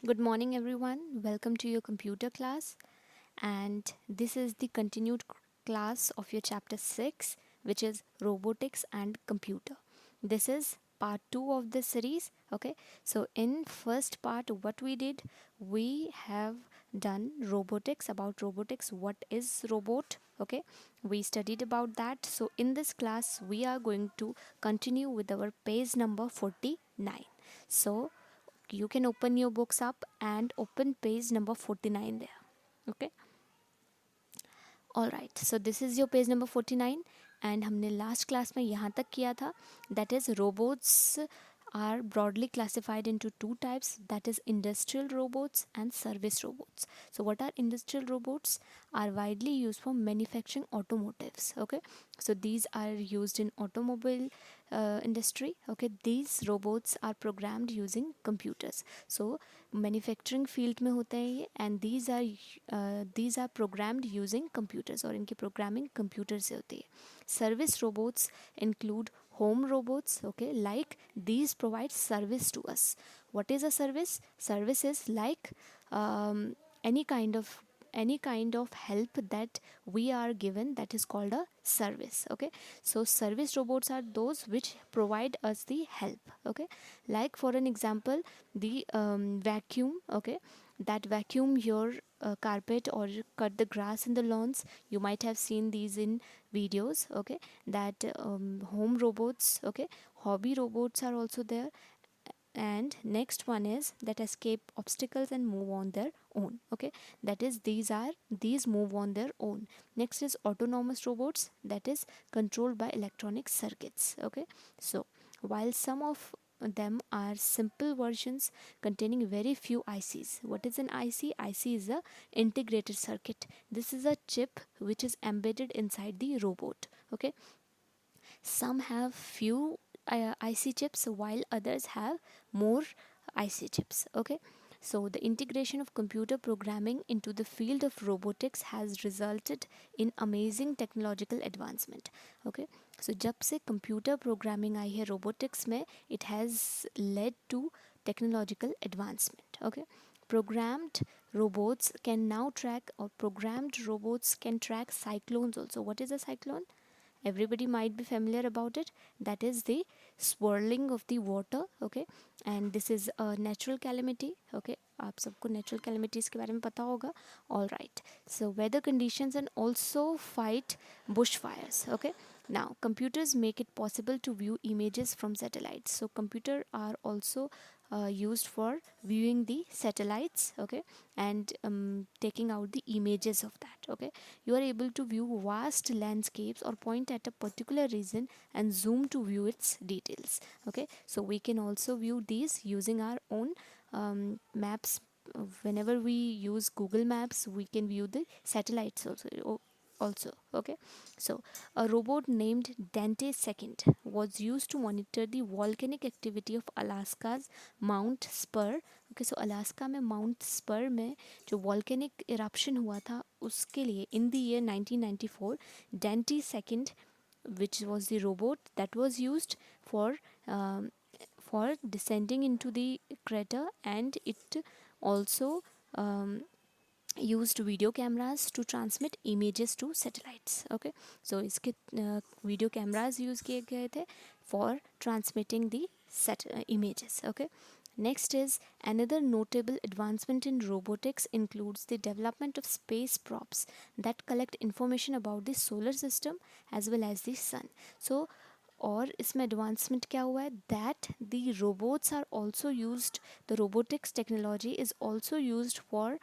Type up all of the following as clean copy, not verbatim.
Good morning, everyone. Welcome to your computer class. And this is the continued class of your chapter 6, which is robotics and computer. This is part 2 of this series. Okay, so in first part, what we did, we have done robotics, about robotics. What is robot? Okay, we studied about that. So in this class, we are going to continue with our page number 49. So you can open your books up and open page number 49 there. Okay, all right, so this is your page number 49 and हमने last class में यहाँ तक किया था, that is robots are broadly classified into two types, that is industrial robots and service robots. So what are industrial robots? Are widely used for manufacturing automotives. Okay, so these are used in automobile industry. Okay, these robots are programmed using computers. So manufacturing field में होते हैं ये, and these are programmed using computers, और इनकी programming computer से होती है. Service robots include home robots. Okay, like these provide service to us. What is a service? Service is like um, any kind of help that we are given, that is called a service. Okay, so service robots are those which provide us the help. Okay, like for an example, the vacuum. Okay, that vacuum your carpet or cut the grass in the lawns. You might have seen these in videos. Okay, that home robots. Okay, hobby robots are also there. And next one is that escape obstacles and move on their own. Okay, that is these move on their own. Next is autonomous robots, that is controlled by electronic circuits. Okay, so while some of them are simple versions containing very few ICs. What is an IC? IC is a integrated circuit. This is a chip which is embedded inside the robot. Okay, some have few IC chips while others have more IC chips. Okay, so the integration of computer programming into the field of robotics has resulted in amazing technological advancement. Okay, so जब से computer programming आई है robotics में, it has led to technological advancement. Okay, programmed robots can now track, or programmed robots can track cyclones also. What is a cyclone? Everybody might be familiar about it. That is the swirling of the water. Okay, and this is a natural calamity. Okay, आप सबको natural calamities के बारे में पता होगा. All right, so weather conditions and also fight bushfires. Okay, now computers make it possible to view images from satellites. So computer are also used for viewing the satellites. Okay, and taking out the images of that. Okay, you are able to view vast landscapes or point at a particular region and zoom to view its details. Okay, so we can also view these using our own maps. Whenever we use Google Maps, we can view the satellites also. Okay, so a robot named Dante II was used to monitor the volcanic activity of Alaska's Mount Spur. Okay, so Alaska में mount spur में जो volcanic eruption हुआ था, उसके लिए in the year 1994 dainty second, which was the robot that was used for descending into the crater, and it also used video cameras to transmit images to satellites. Okay, so इसके video cameras use किए गए थे for transmitting the images. Okay, next is another notable advancement in robotics includes the development of space probes that collect information about the solar system as well as the sun. So और इसमें advancement क्या हुआ है, that the robots are also used, the robotics technology is also used for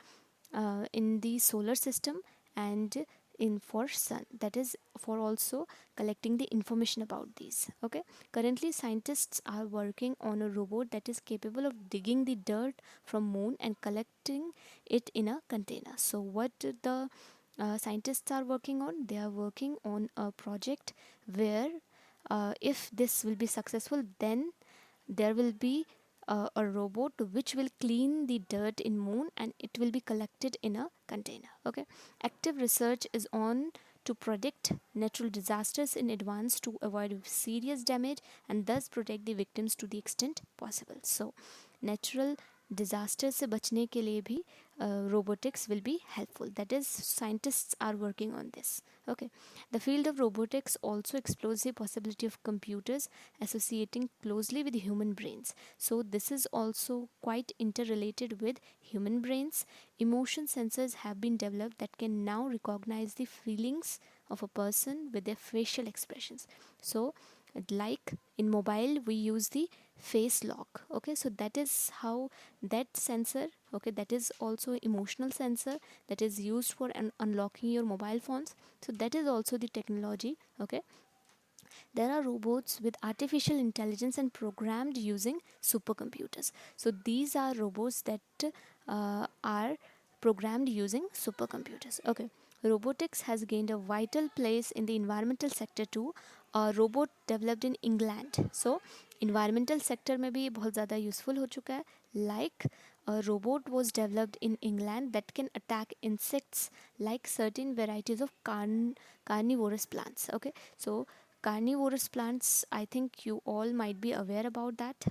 in the solar system and in for sun, that is for also collecting the information about these. Okay, currently scientists are working on a robot that is capable of digging the dirt from moon and collecting it in a container. So what the scientists are working on, they are working on a project where if this will be successful, then there will be a robot which will clean the dirt in moon and it will be collected in a container. Okay, active research is on to predict natural disasters in advance to avoid serious damage and thus protect the victims to the extent possible. So natural disaster से बचने के लिए भी robotics will be helpful. That is, scientists are working on this. Okay, the field of robotics also explores the possibility of computers associating closely with human brains. So this is also quite interrelated with human brains. Emotion sensors have been developed that can now recognize the feelings of a person with their facial expressions. So like in mobile we use the face lock. Okay, so that is how that sensor, okay, that is also emotional sensor that is used for unlocking your mobile phones. So that is also the technology. Okay, there are robots with artificial intelligence and programmed using supercomputers. So these are robots that are programmed using supercomputers. Okay, robotics has gained a vital place in the environmental sector too. A robot developed in England. So environmental sector में भी बहुत ज़्यादा useful हो चुका है. Like a robot was developed in England that can attack insects like certain varieties of carnivorous plants. Okay, so carnivorous plants, I think you all might be aware about that.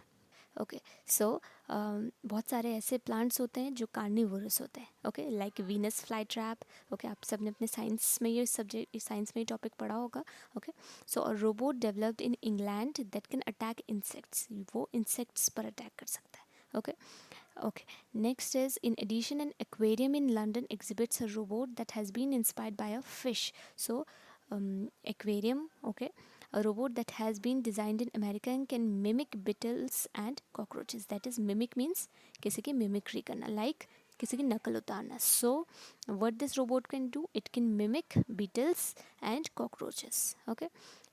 Okay so बहुत सारे ऐसे plants होते हैं जो carnivorous होते हैं. Okay, like Venus fly trap. Okay, आप सबने अपने साइंस में ये सब्जेक्ट, साइंस में ये टॉपिक पढ़ा होगा. Okay, so a robot developed in England that can attack insects. वो इंसेक्ट्स पर अटैक कर सकता है. Okay, okay, next is, in addition, an aquarium in London exhibits a robot that has been inspired by a fish. So aquarium, okay, a robot that has been designed in America and can mimic beetles and cockroaches. That is, mimic means किसी की mimicry करना, like किसी की नकल उतारना. So what this robot can do, it can mimic beetles and cockroaches. Okay,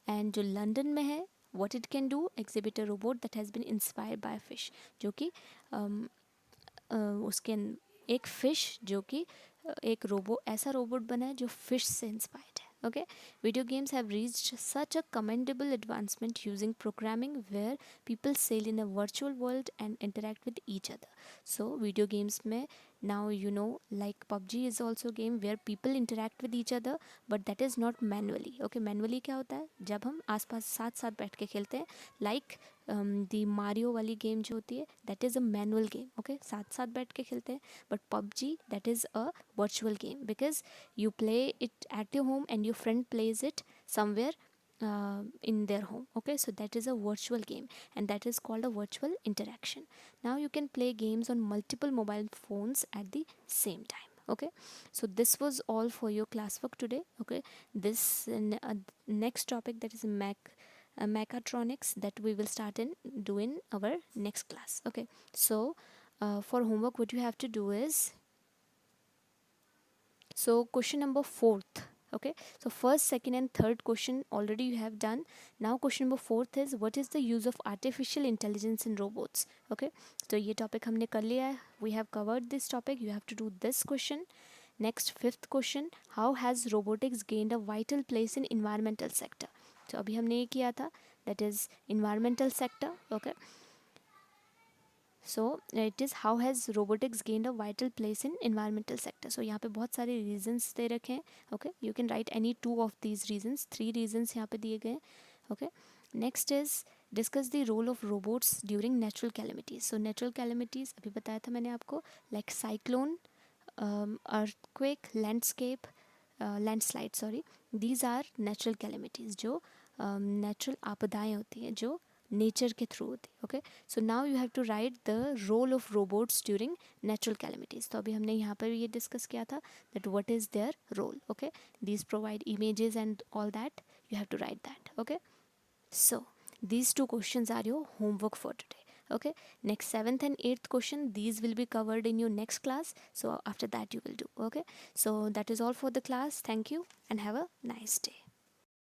and जो London में है, what it can do, exhibit a robot that has been inspired by a fish. जो कि उसके एक फ़िश जो कि एक ऐसा रोबोट बना है जो फिश से इंस्पायर्ड है. Okay, video games have reached such a commendable advancement using programming where people sail in a virtual world and interact with each other. So video games में now you know, like PUBG is also a game where people interact with each other, but that is not manually. Okay, manually क्या होता है, जब हम आसपास साथ साथ बैठ के खेलते हैं, like दी मारियो वाली गेम जो होती है, that is a manual game. Okay, साथ साथ बैठ के खेलते हैं. But PUBG, that is a virtual game because you play it at your home and your friend plays it somewhere in their home. Okay, so that is a virtual game and that is called a virtual interaction. Now you can play games on multiple mobile phones at the same time. Okay, so this was all for your classwork today. Okay, this next topic, that is mechatronics, that we will start in doing our next class. Okay, so for homework what you have to do is, so question number 4th. Okay, so first, second and third question already you have done. Now question number 4th is, what is the use of artificial intelligence in robots? Okay, so ये topic हमने कर लिया है. We have covered this topic. You have to do this question. Next, 5th question, how has robotics gained a vital place in environmental sector? तो अभी हमने ये किया था, that is environmental sector. Okay, so it is, how has robotics gained a vital place in environmental sector. So यहाँ पे बहुत सारे reasons दे रखे हैं. Okay, you can write any 2 of these reasons. 3 reasons यहाँ पे दिए गए हैं. Okay, next is, discuss the role of robots during natural calamities. So natural calamities अभी बताया था मैंने आपको, like cyclone, earthquake, landslide, sorry, these are natural calamities, जो natural आपदाएं होती हैं जो नेचर के थ्रू होती है. Okay, so now you have to write the role of robots during natural calamities. तो अभी हमने यहाँ पर ये डिस्कस किया था that what is their role. Okay, these provide images and all that, you have to write that. Okay, so these 2 questions are your homework for today. Okay, next 7th and 8th question, these will be covered in your next class, so after that you will do. Okay, so that is all for the class. Thank you and have a nice day.